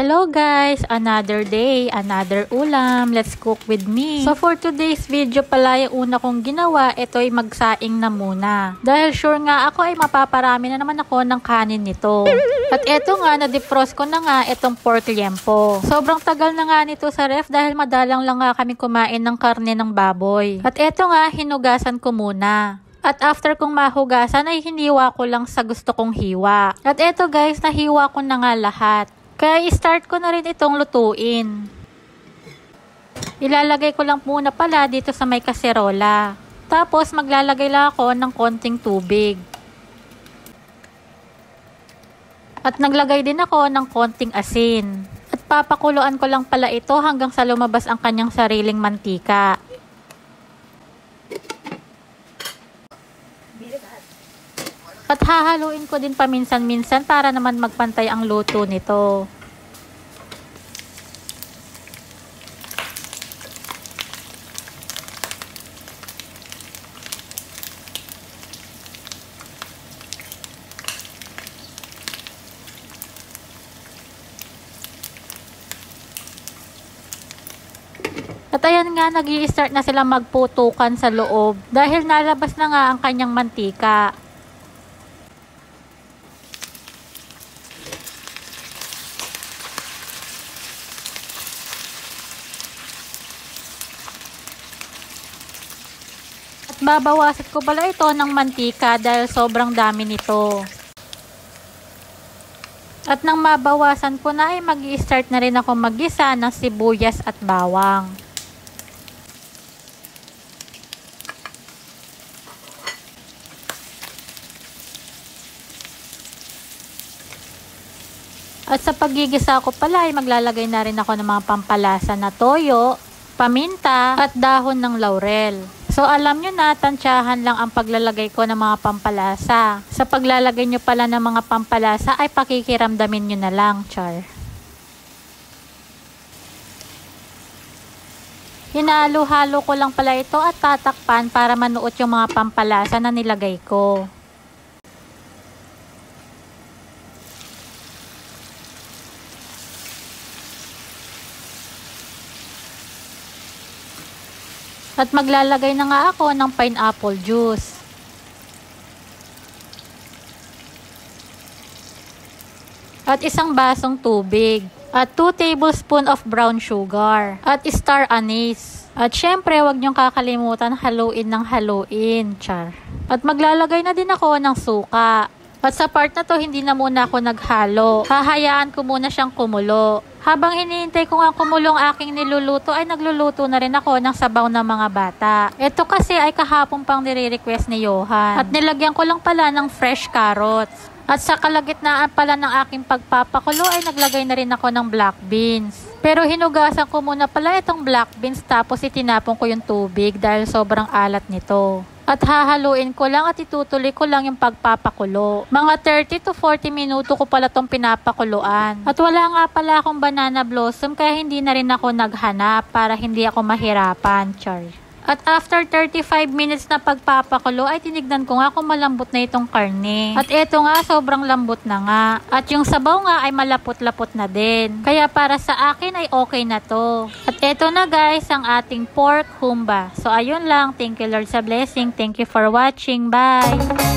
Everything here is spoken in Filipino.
Hello guys! Another day, another ulam. Let's cook with me. So for today's video pala, yung una kong ginawa, ito ay magsaing na muna. Dahil sure nga ako ay mapaparami na naman ako ng kanin nito. At ito nga, na-defrost ko na nga itong pork liempo. Sobrang tagal na nga nito sa ref dahil madalang lang nga kami kumain ng karne ng baboy. At ito nga, hinugasan ko muna. At after kong mahugasan ay hiniwa ko lang sa gusto kong hiwa. At ito guys, nahiwa ko na nga lahat. Kaya i-start ko na rin itong lutuin. Ilalagay ko lang muna pala dito sa may kaserola. Tapos maglalagay lang ako ng konting tubig. At naglagay din ako ng konting asin. At papakuluan ko lang pala ito hanggang sa lumabas ang kanyang sariling mantika. At hahaluin ko din paminsan-minsan para naman magpantay ang luto nito. At ayan nga, nag-i-start na sila magputukan sa loob dahil nalabas na nga ang kanyang mantika. Babawasan ko pala ito ng mantika dahil sobrang dami nito. At nang mabawasan ko na ay mag-i-start na rin ako mag-gisa ng sibuyas at bawang. At sa paggigisa ko pala ay maglalagay na rin ako ng mga pampalasa na toyo, paminta at dahon ng laurel. So alam nyo na, tansyahan lang ang paglalagay ko ng mga pampalasa. Sa paglalagay nyo pala ng mga pampalasa ay pakikiramdamin nyo na lang, char. Hinalo-halo ko lang pala ito at tatakpan para manuot yung mga pampalasa na nilagay ko. At maglalagay na nga ako ng pineapple juice. At isang basong tubig. At 2 tablespoons of brown sugar. At star anise. At syempre, huwag niyong kakalimutan haluin ng haluin. Char. At maglalagay na din ako ng suka. At sa part na to, hindi na muna ako naghalo. Hahayaan ko muna siyang kumulo. Habang hinihintay ko nga kumulong aking niluluto, ay nagluluto na rin ako ng sabaw ng mga bata. Ito kasi ay kahapon pang nire-request ni Johan. At nilagyan ko lang pala ng fresh carrots. At sa kalagitnaan pala ng aking pagpapakulo ay naglagay na rin ako ng black beans. Pero hinugasan ko muna pala itong black beans tapos itinapon ko yung tubig dahil sobrang alat nito. At hahaluin ko lang at itutuloy ko lang yung pagpapakulo. Mga 30 to 40 minuto ko pala itong pinapakuluan. At wala nga pala akong banana blossom kaya hindi na rin ako naghanap para hindi ako mahirapan. Char. At after 35 minutes na pagpapakulo ay tinignan ko nga kung malambot na itong karne. At eto nga, sobrang lambot na nga. At yung sabaw nga ay malapot-lapot na din. Kaya para sa akin ay okay na to. At eto na guys, ang ating pork humba. So ayun lang, thank you Lord sa blessing. Thank you for watching. Bye!